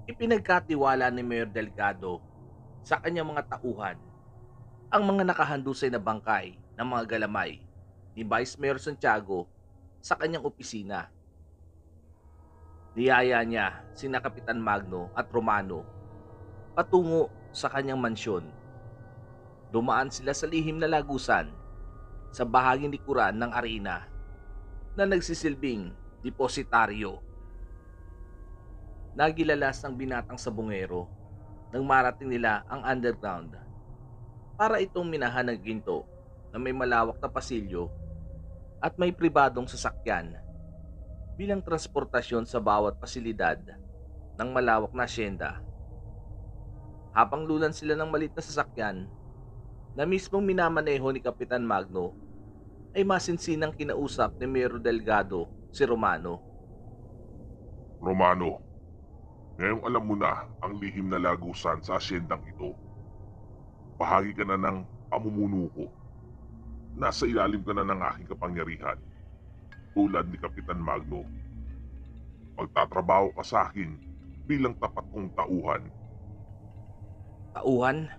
Ipinagkatiwala ni Mayor Delgado sa kanyang mga tauhan ang mga nakahandusay na bangkay ng mga galamay ni Vice Mayor Santiago sa kanyang opisina. Niyaya niya sina Kapitan Magno at Romano patungo sa kanyang mansyon. Dumaan sila sa lihim na lagusan sa bahaging likuran ng arena na nagsisilbing depositaryo. Nagilalas ang binatang sabungero nang marating nila ang underground para itong minahan ng ginto na may malawak na pasilyo at may pribadong sasakyan bilang transportasyon sa bawat pasilidad ng malawak na asyenda. Habang lulan sila ng malit na sasakyan na mismong minamaneho ni Kapitan Magno, ay masinsinang kinausap ni Mayor Delgado si Romano. Romano, ngayong alam mo na ang lihim na lagusan sa asyendang ito. Bahagi ka na ng pamumuno ko. Nasa ilalim ka na ng aking kapangyarihan, tulad ni Kapitan Magno. Magtatrabaho ka sa akin bilang tapat kong tauhan. Tauhan?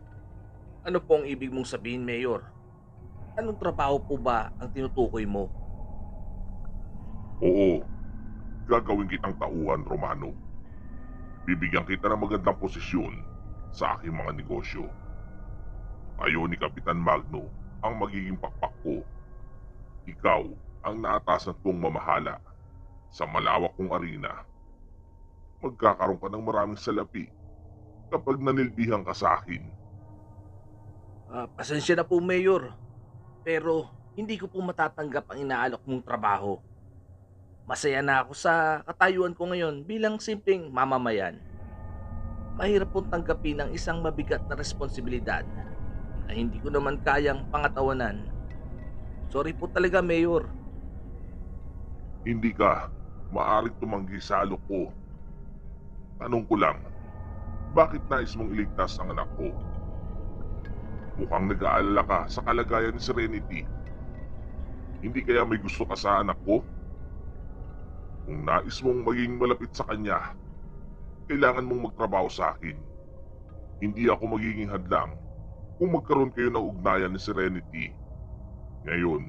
Ano po ang ibig mong sabihin, Mayor? Anong trabaho po ba ang tinutukoy mo? Oo, gagawin kitang tauhan, Romano. Bibigyan kita ng magandang posisyon sa aking mga negosyo. Ayon ni Kapitan Magno ang magiging pakpak ko. Ikaw ang naatasan kong mamahala sa malawak kong arena. Magkakaroon ka ng maraming salapi kapag nanilbihan ka sa akin. Pasensya na po, Mayor. Pero hindi ko po matatanggap ang inaalok mong trabaho. Masaya na ako sa katayuan ko ngayon bilang simpleng mamamayan. Mahirap pong tanggapin ang isang mabigat na responsibilidad na hindi ko naman kayang pangatawanan. Sorry po talaga, Mayor. Hindi ka maaring tumanggi sa alok ko. Tanong ko lang, bakit nais mong iligtas ang anak ko? Mukhang nag-aalala ka sa kalagayan ni Serenity. Hindi kaya may gusto ka sa anak ko? Kung nais mong maging malapit sa kanya, kailangan mong magtrabaho sa akin. Hindi ako magiging hadlang kung magkaroon kayo ng ugnayan ni Serenity. Ngayon,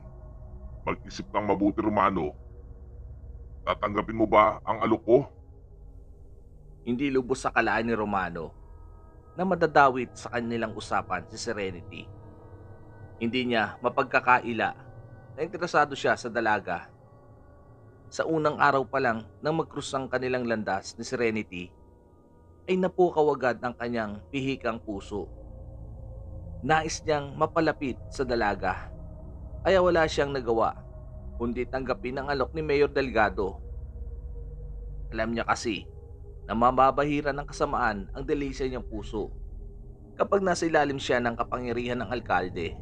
mag-isip kang mabuti, Romano. Tatanggapin mo ba ang alok ko? Hindi lubos sa kalaan ni Romano na madadawit sa kanilang usapan si Serenity. Hindi niya mapagkakaila na interesado siya sa dalaga. Sa unang araw pa lang nang magkrus ang kanilang landas ni Serenity, ay napukaw agad ang kanyang pihikang puso. Nais niyang mapalapit sa dalaga, kaya wala siyang nagawa kundi tanggapin ang alok ni Mayor Delgado. Alam niya kasi na mababahira ng kasamaan ang delisya niyang puso kapag nasa ilalim siya ng kapangyarihan ng alkalde.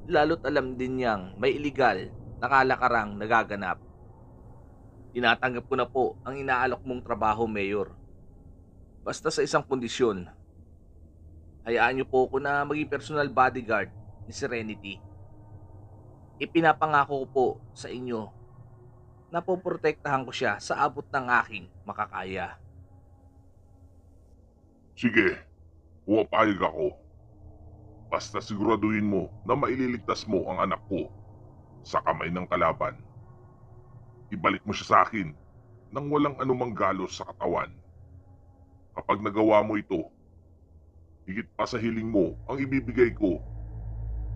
Lalo't alam din niyang may iligal na kalakarang nagaganap. Tinatanggap ko na po ang inaalok mong trabaho, Mayor. Basta sa isang kondisyon. Hayaan niyo po ako na maging personal bodyguard ni Serenity. Ipinapangako ko po sa inyo na poprotektahan ko siya sa abot ng aking makakaya. Sige, pumapayag ako. Basta siguraduhin mo na maililigtas mo ang anak ko sa kamay ng kalaban. Ibalik mo siya sa akin nang walang anumang galos sa katawan. Kapag nagawa mo ito, higit pa sa hiling mo ang ibibigay ko.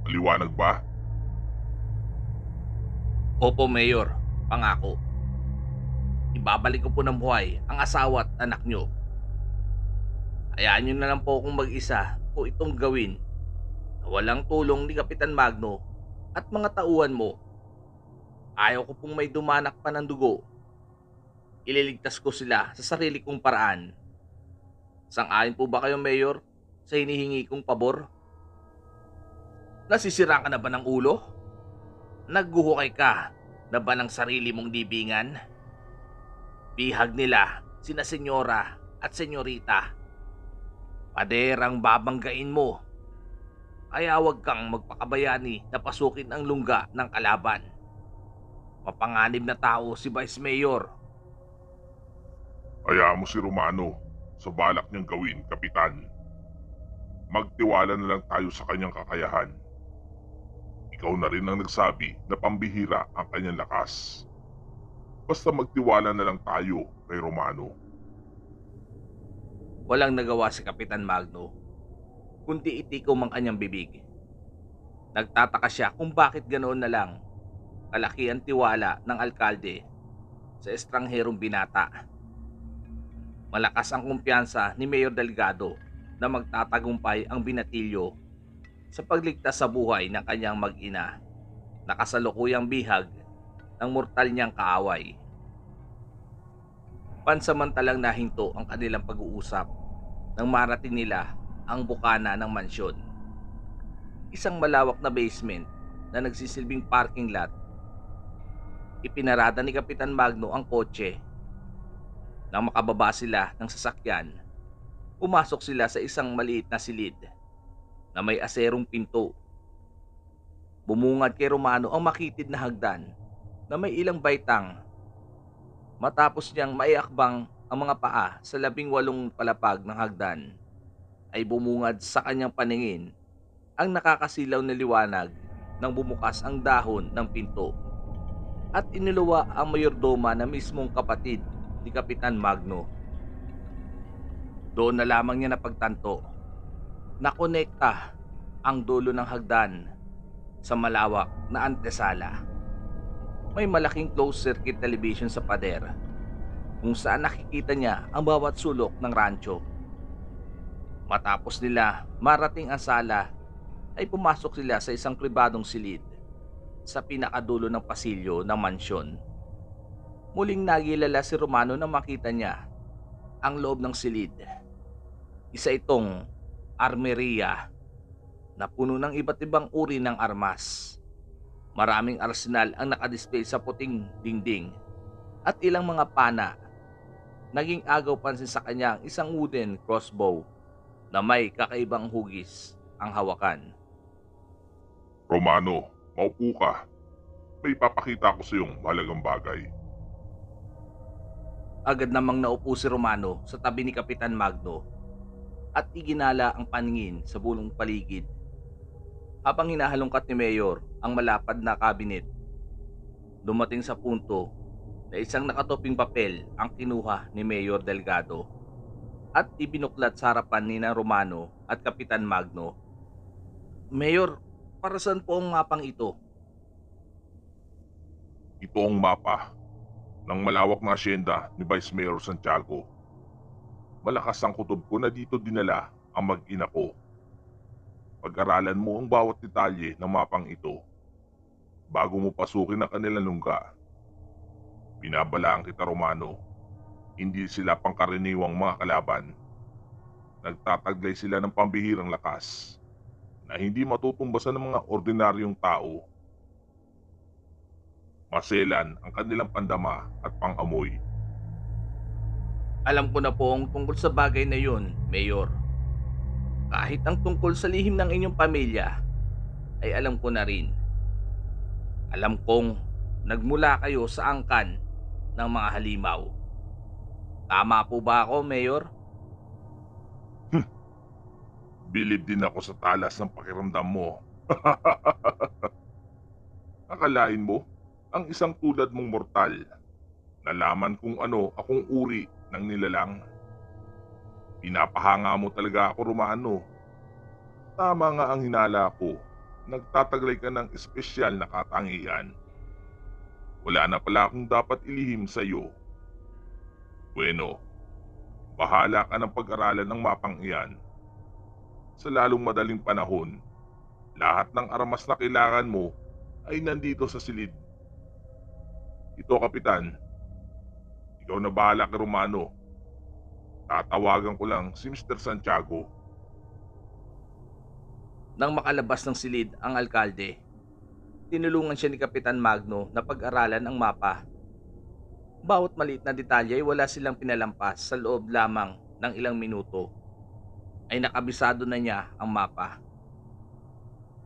Maliwanag ba? Opo, Mayor. Pangako. Ibabalik ko po ng buhay ang asawa at anak nyo. Hayaan nyo na lang po akong mag-isa po itong gawin na walang tulong ni Kapitan Magno at mga tauhan mo. Ayaw ko pong may dumanak pa ng dugo. Ililigtas ko sila sa sarili kong paraan. Sang-ayon po ba kayo, Mayor, sa hinihingi kong pabor? Nasisira ka na ba ng ulo? Nagguhukay ka na ba ng sarili mong libingan? Bihag nila sina senyora at senyorita. Paderang babanggain mo. Kaya huwag kang magpakabayani na pasukin ang lungga ng kalaban. Mapanganib na tao si Vice Mayor. Hayaan mo si Romano. sa balak niyang gawin, Kapitan. Magtiwala na lang tayo sa kanyang kakayahan. Ikaw na rin ang nagsabi na pambihira ang kanyang lakas. Basta magtiwala na lang tayo kay Romano. Walang nagawa si Kapitan Magno, kundi itikom ang kanyang bibig. Nagtataka siya kung bakit ganoon na lang kalaki ang tiwala ng alkalde sa estrangherong binata. Malakas ang kumpiyansa ni Mayor Delgado na magtatagumpay ang binatilyo sa pagligtas sa buhay ng kanyang mag-ina na kasalukuyang bihag ng mortal niyang kaaway. Pansamantalang nahinto ang kanilang pag-uusap nang marating nila ang bukana ng mansyon. Isang malawak na basement na nagsisilbing parking lot. Ipinarada ni Kapitan Magno ang kotse. Nang makababa sila ng sasakyan, pumasok sila sa isang maliit na silid na may aserong pinto. Bumungad kay Romano ang makitid na hagdan na may ilang baitang. Matapos niyang maiakbang ang mga paa sa 18 palapag ng hagdan, ay bumungad sa kanyang paningin ang nakakasilaw na liwanag nang bumukas ang dahon ng pinto at iniluwa ang mayordoma na mismong kapatid ni Kapitan Magno. Doon na lamang niya napagtanto na konekta ang dulo ng hagdan sa malawak na antesala. May malaking closed-circuit television sa pader kung saan nakikita niya ang bawat sulok ng rancho. Matapos nila marating ang sala, ay pumasok sila sa isang pribadong silid sa pinakadulo ng pasilyo ng mansyon. Muling nagilala si Romano nang makita niya ang loob ng silid. Isa itong armeria na puno ng iba't ibang uri ng armas. Maraming arsenal ang nakadisplay sa puting dingding at ilang mga pana. Naging agaw pansin sa kanya ang isang wooden crossbow na may kakaibang hugis ang hawakan. Romano, maupo ka. May ipapakita ko sa iyong mahalagang bagay. Agad namang naupo si Romano sa tabi ni Kapitan Magno at iginala ang paningin sa bulong paligid. Habang hinahalongkat ni Mayor ang malapad na kabinet, dumating sa punto na isang nakatoping papel ang kinuha ni Mayor Delgado at ibinuklat sa harapan ni Romano at Kapitan Magno. Mayor, para saan po ang mapang ito? Ito ang mapa ng malawak na asyenda ni Vice Mayor Santiago. Malakas ang kutob ko na dito dinala ang mag-ina ko. Pag-aralan mo ang bawat detalye ng mapang ito bago mo pasukin ang kanilang lungga. Binabalaan kita, Romano. Hindi sila pangkaraniwang mga kalaban. Nagtataglay sila ng pambihirang lakas na hindi matutumbasan ng mga ordinaryong tao. Maselan ang kanilang pandama at pangamoy. Alam ko na po ang tungkol sa bagay na yun, Mayor. Kahit ang tungkol sa lihim ng inyong pamilya, ay alam ko na rin. Alam kong nagmula kayo sa angkan ng mga halimaw. Tama po ba ako, Mayor? Bilib din ako sa talas ng pakiramdam mo. Akalain mo, ang isang tulad mong mortal, nalaman kung ano akong uri ng nilalang. Pinapahanga mo talaga ako, Romano. Tama nga ang hinala ko. Nagtataglay ka ng espesyal na katangian. Wala na pala akong dapat ilihim sa iyo. Bueno, bahala ka ng pag-aralan ng mapang iyan. Sa lalong madaling panahon, lahat ng armas na kailangan mo ay nandito sa silid. Ito, Kapitan. Ikaw na bahala kay Romano. Tatawagan ko lang si Mr. Santiago. Nang makalabas ng silid ang alkalde, tinulungan siya ni Kapitan Magno na pag-aralan ang mapa. Bawat maliit na detalye ay wala silang pinalampas sa loob lamang ng ilang minuto ay nakabisado na niya ang mapa.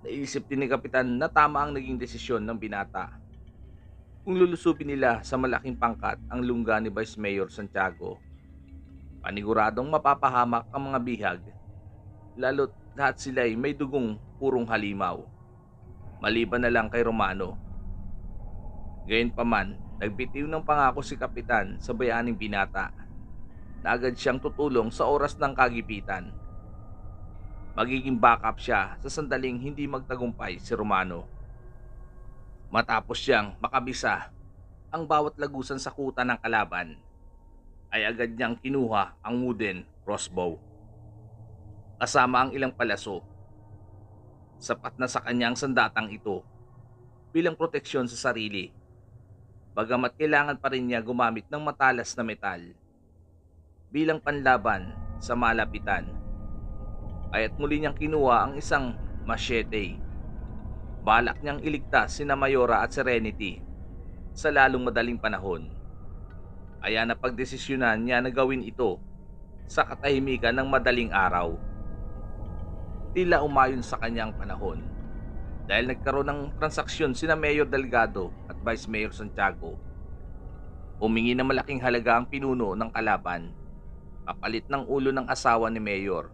Naisip din ni Kapitan na tama ang naging desisyon ng binata. Kung lulusubin nila sa malaking pangkat ang lungga ni Vice Mayor Santiago, Paniguradong mapapahamak ang mga bihag, lalo't lahat sila ay may dugong purong halimaw, maliban na lang kay Romano. Gayunpaman, nagbitiw ng pangako si Kapitan sa bayaning binata na agad siyang tutulong sa oras ng kagipitan. Magiging backup siya sa sandaling hindi magtagumpay si Romano. Matapos siyang makabisa ang bawat lagusan sa kuta ng kalaban, ay agad niyang kinuha ang wooden crossbow kasama ang ilang palaso. Sapat na sa kanyang sandatang ito bilang proteksyon sa sarili, bagamat kailangan pa rin niya gumamit ng matalas na metal bilang panlaban sa malapitan. Kaya't muli niyang kinuha ang isang machete. Balak niyang iligtas sina Mayora at Serenity sa lalong madaling panahon. Kaya napagdesisyonan niya na gawin ito sa katahimikan ng madaling araw. Tila umayon sa kanyang panahon dahil nagkaroon ng transaksyon sina Mayor Delgado at Vice Mayor Santiago. Humingi ng malaking halaga ang pinuno ng kalaban kapalit ng ulo ng asawa ni Mayor.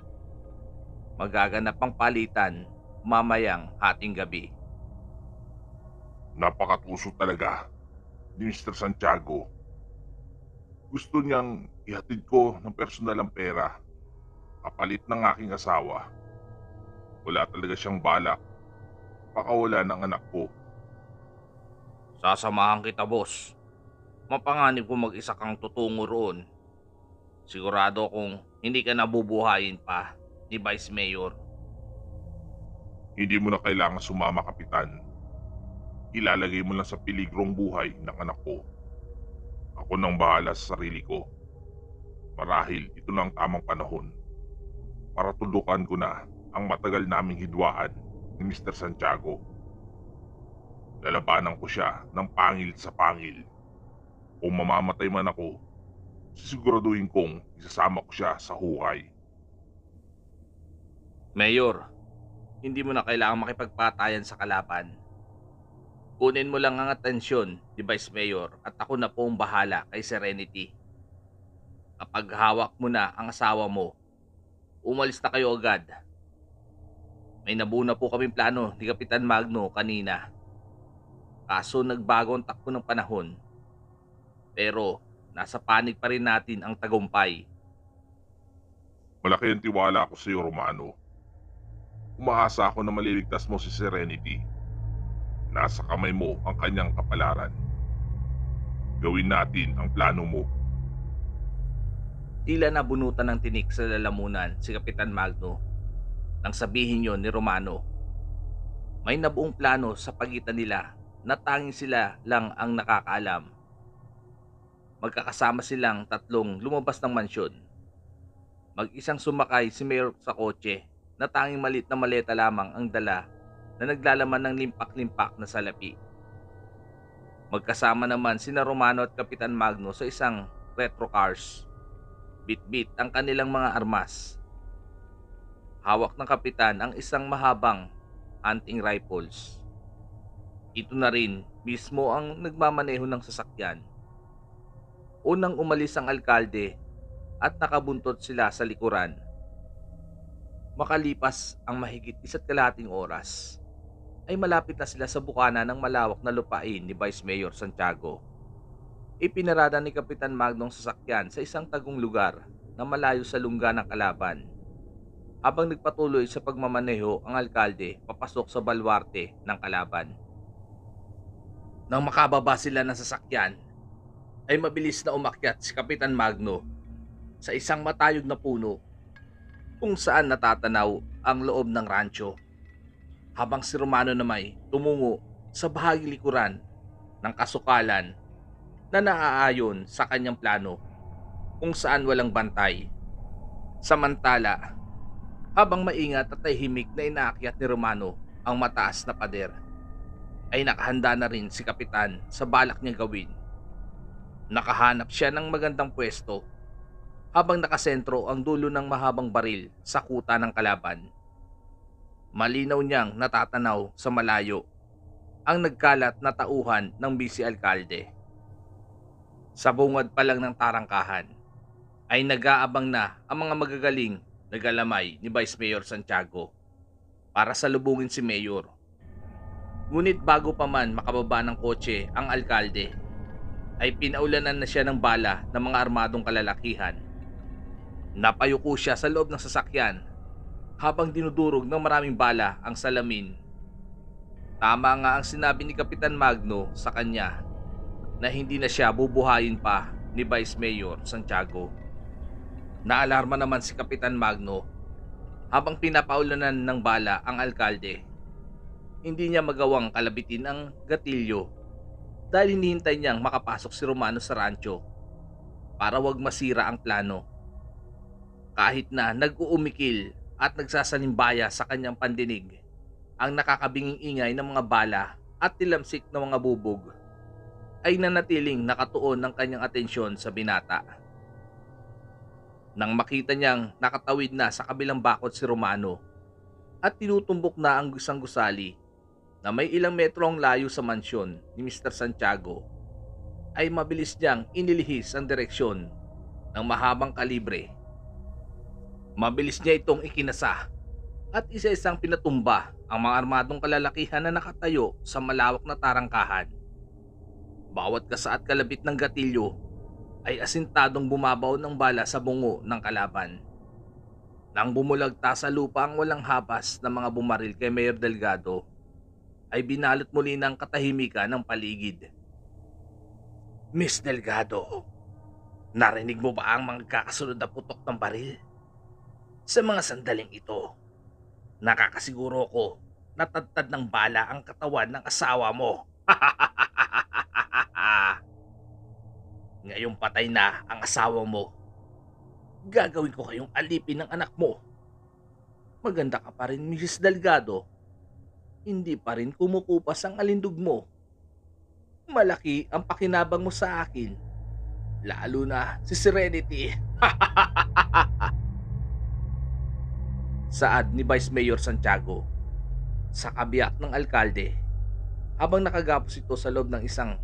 Magaganap ang palitan mamayang hating gabi. Napakatuso talaga ni Mr. Santiago. Gusto niyang ihatid ko ng personal ang pera kapalit ng aking asawa. Wala talaga siyang balak pakawala ng anak ko. Sasamahan kita, boss. Mapanganib kung mag-isa kang tutungo roon. Sigurado kung hindi ka nabubuhayin pa ni Vice Mayor. Hindi mo na kailangan sumama, Kapitan. Ilalagay mo lang sa peligrong buhay ng anak ko. Ako nang bahala sa sarili ko. Marahil ito na ang tamang panahon para tulukan ko na ang matagal naming hidwaan ni Mr. Santiago. Lalabanan ko siya ng pangil sa pangil. Kung mamamatay man ako, sisiguraduhin kong isasama ko siya sa hukay. Mayor, hindi mo na kailangang makipagpatayan sa kalaban. Kunin mo lang ang atensyon ni Vice Mayor at ako na po ang bahala kay Serenity. Kapag hawak mo na ang asawa mo, umalis na kayo agad. May nabuo na po kaming plano ni Kapitan Magno kanina. Kaso nagbago ang takbo ng panahon. Pero nasa panig pa rin natin ang tagumpay. Malaki ang tiwala ko sa iyo, Romano. Umaasa ako na maliligtas mo si Serenity. Nasa kamay mo ang kanyang kapalaran. Gawin natin ang plano mo. Tila nabunutan ng tinik sa lalamunan si Kapitan Magno nang sabihin yon ni Romano. May nabuong plano sa pagitan nila na tanging sila lang ang nakakaalam. Magkakasama silang tatlong lumabas ng mansyon. Mag-isang sumakay si Mayor sa kotse na tanging malit na maleta lamang ang dala na naglalaman ng limpak-limpak na salapi. Magkasama naman sina Romano at Kapitan Magno sa isang retro cars. Bit-bit ang kanilang mga armas. Hawak ng kapitan ang isang mahabang hunting rifles. Ito na rin mismo ang nagmamaneho ng sasakyan. Unang umalis ang alkalde at nakabuntot sila sa likuran. Makalipas ang mahigit 1.5 oras, ay malapit na sila sa bukana ng malawak na lupain ni Vice Mayor Santiago. Ipinarada ni Kapitan Magnong sasakyan sa isang tagong lugar na malayo sa lungga ng kalaban. Habang nagpatuloy sa pagmamaneho ang alkalde papasok sa balwarte ng kalaban. Nang makababa sila ng sasakyan, ay mabilis na umakyat si Kapitan Magno sa isang matayog na puno kung saan natatanaw ang loob ng rancho. Habang si Romano naman tumungo sa bahagi likuran ng kasukalan na naaayon sa kanyang plano kung saan walang bantay. Samantala, habang maingat at tahimik na inaakyat ni Romano ang mataas na pader, ay nakahanda na rin si Kapitan sa balak niya gawin. Nakahanap siya ng magandang pwesto habang nakasentro ang dulo ng mahabang baril sa kuta ng kalaban. Malinaw niyang natatanaw sa malayo ang nagkalat na tauhan ng vice alkalde. Sa bungad pa lang ng tarangkahan, ay nag-aabang na ang mga magagaling na galamay ni Vice Mayor Santiago para salubungin si Mayor. Ngunit bago pa man makababa ng kotse ang alkalde, ay pinaulanan na siya ng bala ng mga armadong kalalakihan. Napayuko siya sa loob ng sasakyan habang dinudurog ng maraming bala ang salamin. Tama nga ang sinabi ni Kapitan Magno sa kanya na hindi na siya bubuhayin pa ni Vice Mayor Santiago. Naalarma naman si Kapitan Magno habang pinapaulanan ng bala ang alkalde. Hindi niya magawang kalabitin ang gatilyo dahil hinihintay niyang makapasok si Romano sa rancho para wag masira ang plano. Kahit na nag-uumikil at nagsasalimbaya sa kanyang pandinig ang nakakabinging ingay ng mga bala at tilamsik ng mga bubog, ay nanatiling nakatuon ng kanyang atensyon sa binata. Nang makita niyang nakatawid na sa kabilang bakod si Romano at tinutumbok na ang isang gusali na may ilang metro ang layo sa mansyon ni Mr. Santiago, ay mabilis niyang inilihis ang direksyon ng mahabang kalibre. Mabilis niya itong ikinasa at isa-isang pinatumba ang mga armadong kalalakihan na nakatayo sa malawak na tarangkahan. Bawat kasa at kalabit ng gatilyo ay asintadong bumabaw ng bala sa bungo ng kalaban. Nang bumulagta sa lupa ang walang habas ng mga bumaril kay Mayor Delgado, ay binalot muli ng katahimikan ng paligid. Miss Delgado, narinig mo ba ang mga kakasunod na putok ng baril? Sa mga sandaling ito, nakakasiguro ko na tadtad ng bala ang katawan ng asawa mo. Ngayong patay na ang asawa mo, gagawin ko kayong alipin ng anak mo. Maganda ka pa rin, Mrs. Delgado. Hindi pa rin kumukupas ang alindog mo. Malaki ang pakinabang mo sa akin, lalo na si Serenity. Saad ni Vice Mayor Santiago sa kabiyak ng alkalde habang nakagapos ito sa loob ng isang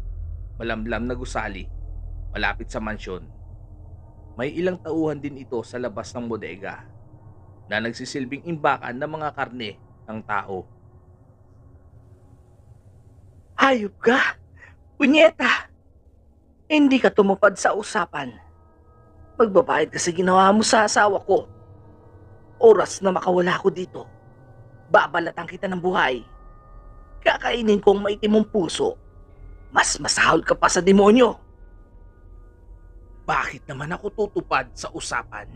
malamlam na gusali malapit sa mansyon. May ilang tauhan din ito sa labas ng bodega na nagsisilbing imbakan ng mga karne ng tao. Hayop ka! Punyeta! Hindi ka tumupad sa usapan. Magbabayad ka sa ginawa mo sa asawa ko. Oras na makawala ko dito, babalatan kita ng buhay. Kakainin ko ang maitim mong puso. Mas masahol ka pa sa demonyo. Bakit naman ako tutupad sa usapan?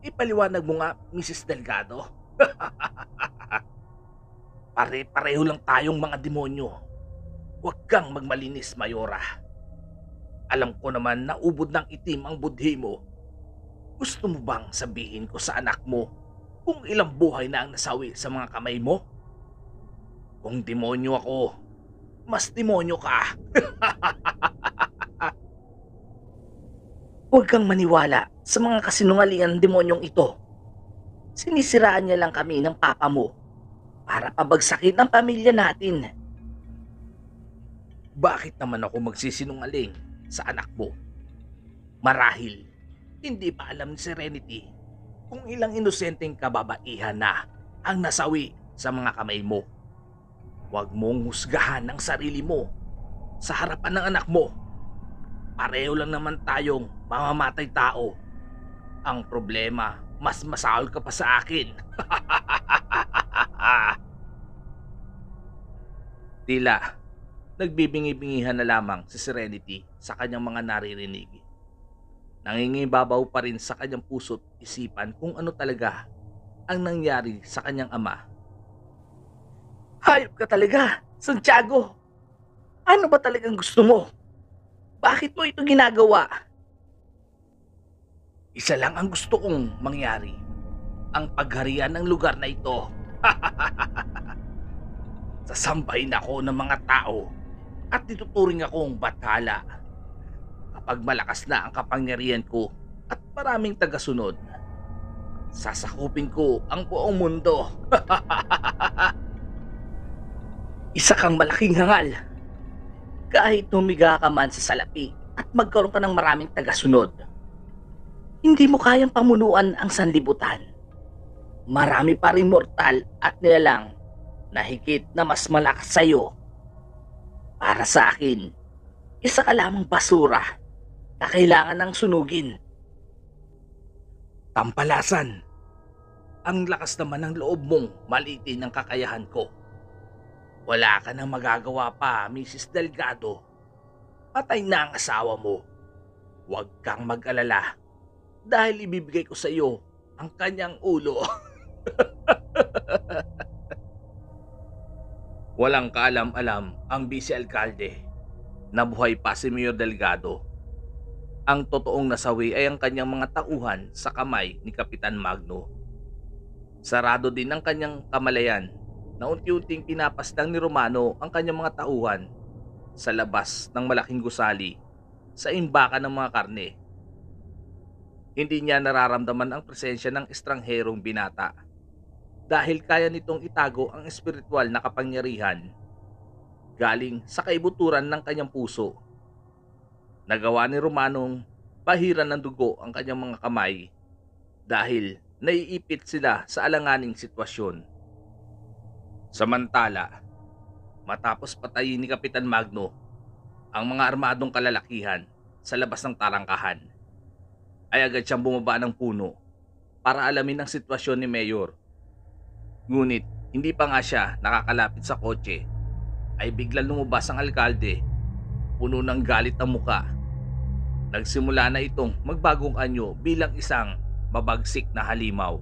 Ipaliwanag mo nga, Mrs. Delgado. Pare-pareho lang tayong mga demonyo. Huwag kang magmalinis, Mayora. Alam ko naman na ubod ng itim ang budhi mo. Gusto mo bang sabihin ko sa anak mo kung ilang buhay na ang nasawi sa mga kamay mo? Kung demonyo ako, mas demonyo ka. Huwag kang maniwala sa mga kasinungalingan ng demonyong ito. Sinisiraan niya lang kami ng papa mo para pabagsakin ang pamilya natin. Bakit naman ako magsisinungaling sa anak mo? Marahil, hindi pa alam ni Serenity kung ilang inosenteng kababaihan na ang nasawi sa mga kamay mo. Huwag mong husgahan ang sarili mo sa harapan ng anak mo. Pareho lang naman tayong mamamatay tao. Ang problema, mas masahol ka pa sa akin. Tila, nagbibingi-bingihan na lamang si Serenity sa kanyang mga naririnig. Nangingibabaw pa rin sa kanyang puso't isipan kung ano talaga ang nangyari sa kanyang ama. Hayop ka talaga, Santiago! Ano ba talagang gusto mo? Bakit mo ito ginagawa? Isa lang ang gusto kong mangyari, ang pagharian ng lugar na ito. Sasambahin ako ng mga tao at dituturing akong bathala. Kapag malakas na ang kapangyarihan ko at maraming tagasunod, sasakupin ko ang buong mundo. Isa kang malaking hangal. Kahit humiga ka man sa salapi at magkaroon ka ng maraming tagasunod, Hindi mo kayang pamunuan ang sanlibutan. Marami pa rin mortal at nilalang na higit na mas malakas sa'yo. Para sa akin, isa ka lamang basura na kailangan ng sunugin. Tampalasan! Ang lakas naman ng loob mong maliitin ang kakayahan ko. Wala ka nang magagawa pa, Mrs. Delgado. Patay na ang asawa mo. Huwag kang mag-alala dahil ibibigay ko sa iyo ang kanyang ulo. Walang kaalam-alam ang vice-alkalde na buhay pa si Mayor Delgado. Ang totoong nasawi ay ang kanyang mga tauhan sa kamay ni Kapitan Magno. Sarado din ang kanyang kamalayan na unti-unting pinapaslang ni Romano ang kanyang mga tauhan sa labas ng malaking gusali sa imbakan ng mga karne. Hindi niya nararamdaman ang presensya ng estrangherong binata dahil kaya nitong itago ang espiritual na kapangyarihan galing sa kaibuturan ng kanyang puso. Nagawa ni Romanong pahiran ng dugo ang kanyang mga kamay dahil naiipit sila sa alanganing sitwasyon. Samantala, matapos patayin ni Kapitan Magno ang mga armadong kalalakihan sa labas ng tarangkahan, ay agad siyang bumaba ng puno para alamin ang sitwasyon ni Mayor. Ngunit hindi pa nga siya nakakalapit sa kotse ay biglang lumabas ang alkalde, puno ng galit ang muka. Nagsimula na itong magbagong anyo bilang isang mabagsik na halimaw.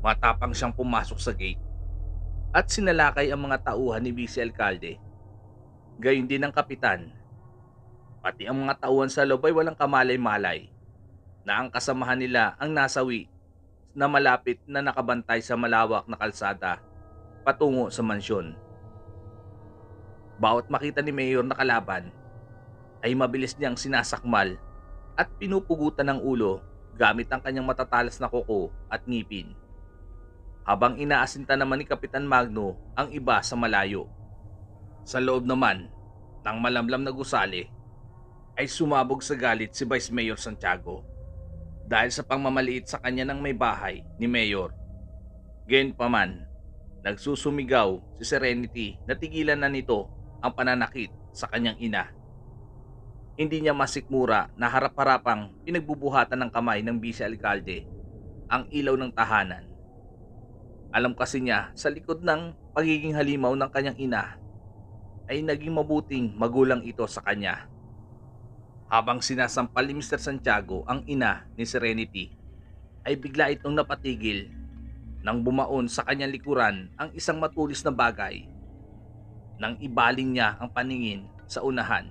Matapang siyang pumasok sa gate at sinalakay ang mga tauhan ni Vice Alkalde. Gayon din ang kapitan. Pati ang mga tauhan sa loob ay walang kamalay-malay na ang kasamahan nila ang nasawi na malapit na nakabantay sa malawak na kalsada patungo sa mansyon. Bawat makita ni Mayor na kalaban ay mabilis niyang sinasakmal at pinupugutan ng ulo gamit ang kanyang matatalas na kuko at ngipin. Habang inaasinta naman ni Kapitan Magno ang iba sa malayo. Sa loob naman ng malamlam na gusali ay sumabog sa galit si Vice Mayor Santiago dahil sa pangmamaliit sa kanya ng may bahay ni Mayor. Gayunpaman, nagsusumigaw si Serenity na tigilan na nito ang pananakit sa kanyang ina. Hindi niya masikmura na harap-harapang pinagbubuhatan ng kamay ng vice-alkalde ang ilaw ng tahanan. Alam kasi niya sa likod ng pagiging halimaw ng kanyang ina ay naging mabuting magulang ito sa kanya. Habang sinasampal ni Mr. Santiago ang ina ni Serenity, ay bigla itong napatigil nang bumaon sa kanyang likuran ang isang matulis na bagay. Nang ibaling niya ang paningin sa unahan,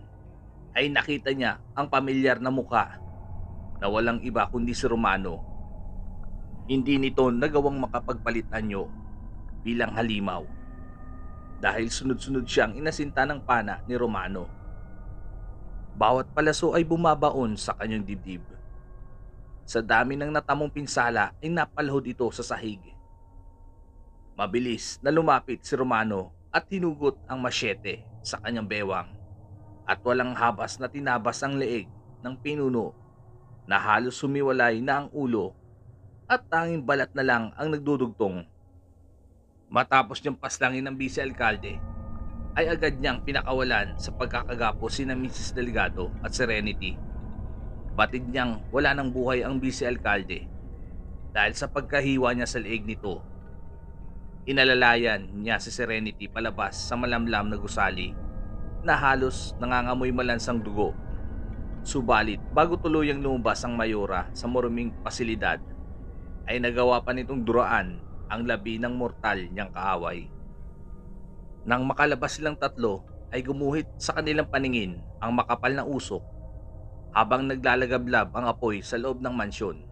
ay nakita niya ang pamilyar na muka na walang iba kundi si Romano. Hindi nito nagawang makapagpalit anyo bilang halimaw dahil sunod-sunod siyang inasinta ng pana ni Romano. Bawat palaso ay bumabaon sa kanyang dibdib. Sa dami ng natamong pinsala ay napalhod ito sa sahig. Mabilis na lumapit si Romano at hinugot ang masyete sa kanyang bewang at walang habas na tinabas ang leeg ng pinuno na halos sumiwalay na ang ulo at tanging balat na lang ang nagdudugtong. Matapos niyang paslangin ng vice-alkalde, ay agad niyang pinakawalan sa pagkakagapo sina Mrs. Delgado at Serenity. Batid niyang wala nang buhay ang vice-alkalde dahil sa pagkahiwa niya sa leeg nito. Inalalayan niya si Serenity palabas sa malamlam na gusali na halos nangangamoy malansang dugo. Subalit bago tuluyang lumabas ang mayora sa maruming pasilidad, ay nagawa pa nitong duraan ang labi ng mortal niyang kaaway. Nang makalabas silang tatlo ay gumuhit sa kanilang paningin ang makapal na usok habang naglalagablab ang apoy sa loob ng mansyon.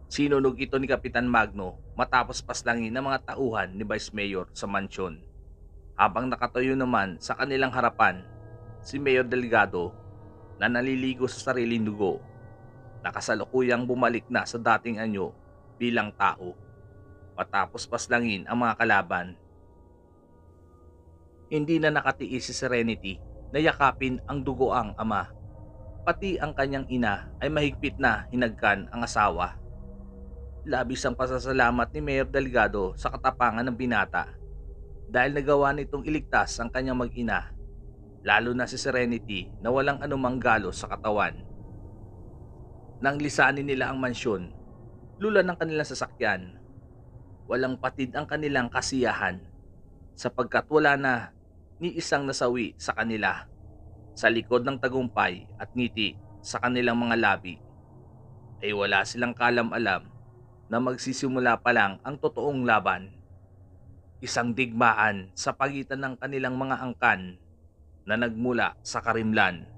Sinunog ito ni Kapitan Magno matapos paslangin ng mga tauhan ni Vice Mayor sa mansyon. Habang nakatayo naman sa kanilang harapan si Mayor Delgado na naliligo sa sariling dugo, nakasalukuyang bumalik na sa dating anyo bilang tao matapos paslangin ang mga kalaban. Hindi na nakatiis si Serenity na yakapin ang dugoang ama. Pati ang kanyang ina ay mahigpit na hinagkan ang asawa. Labis ang pasasalamat ni Mayor Delgado sa katapangan ng binata dahil nagawa nitong iligtas ang kanyang mag-ina, lalo na si Serenity na walang anumang galos sa katawan. Nang lisanin nila ang mansyon, lula ng kanilang sasakyan, walang patid ang kanilang kasiyahan sapagkat wala na ni isang nasawi sa kanila sa likod ng tagumpay at ngiti sa kanilang mga labi ay wala silang kalam-alam na magsisimula pa lang ang totoong laban. Isang digmaan sa pagitan ng kanilang mga angkan na nagmula sa karimlan.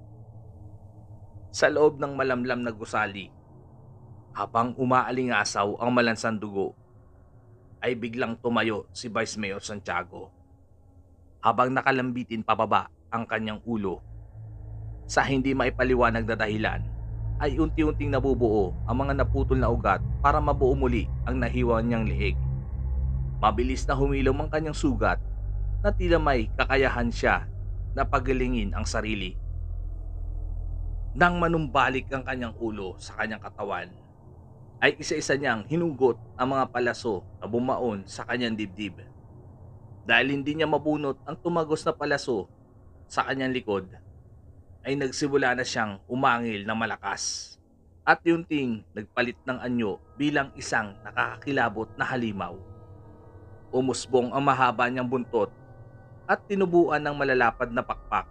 Sa loob ng malamlam na gusali, habang umaalingasaw ang malansang dugo, ay biglang tumayo si Vice Mayor Santiago. Habang nakalambitin pababa ang kanyang ulo, sa hindi maipaliwanag na dahilan, ay unti-unting nabubuo ang mga naputol na ugat para mabuo muli ang nahiwa niyang liig. Mabilis na humilom ang kanyang sugat na tila may kakayahan siya na pagalingin ang sarili. Nang manumbalik ang kanyang ulo sa kanyang katawan, ay isa-isa niyang hinugot ang mga palaso na bumaon sa kanyang dibdib. Dahil hindi niya mabunot ang tumagos na palaso sa kanyang likod, ay nagsimula na siyang umangil na malakas at yunting nagpalit ng anyo bilang isang nakakakilabot na halimaw. Umusbong ang mahaba niyang buntot at tinubuan ng malalapad na pakpak,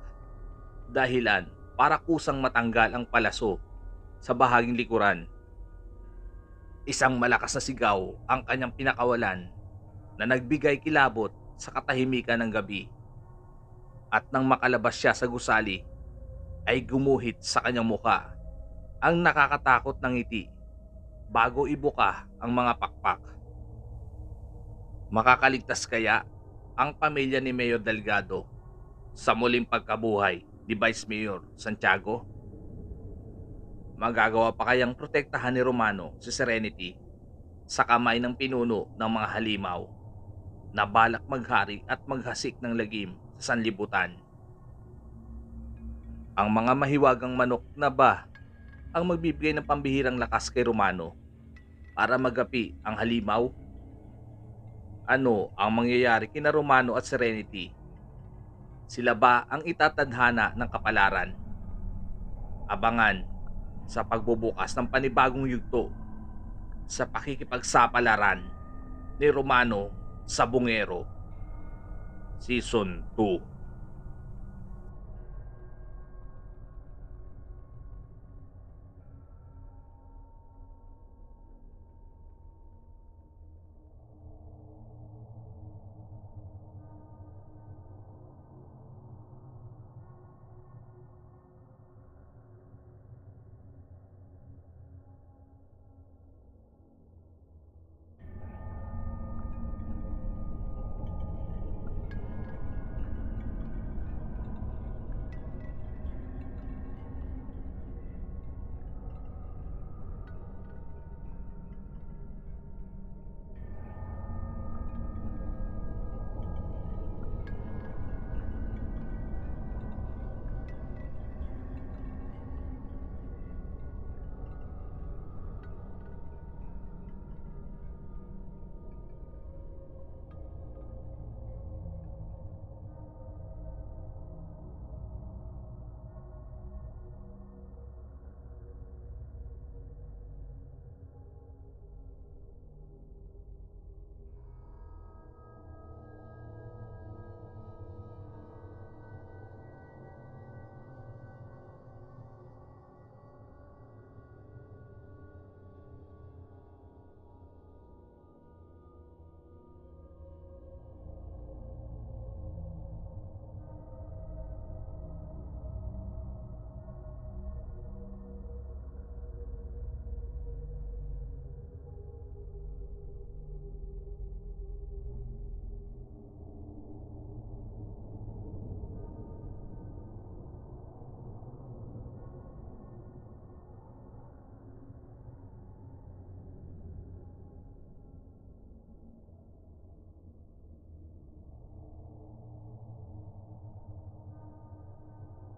dahilan para kusang matanggal ang palaso sa bahaging likuran. Isang malakas na sigaw ang kanyang pinakawalan na nagbigay kilabot sa katahimikan ng gabi. At nang makalabas siya sa gusali, ay gumuhit sa kanyang muka ang nakakatakot na ngiti bago ibuka ang mga pakpak. Makakaligtas kaya ang pamilya ni Mayor Delgado sa muling pagkabuhay ni Vice Mayor Santiago? Magagawa pa kayang protektahan ni Romano si Serenity sa kamay ng pinuno ng mga halimaw na balak maghari at maghasik ng lagim sa sanlibutan? Ang mga mahiwagang manok na ba ang magbibigay ng pambihirang lakas kay Romano para magapi ang halimaw? Ano ang mangyayari kina Romano at Serenity? Sila ba ang itatadhana ng kapalaran? Abangan sa pagbubukas ng panibagong yugto sa pakikipagsapalaran ni Romano sa Bungero Season 2.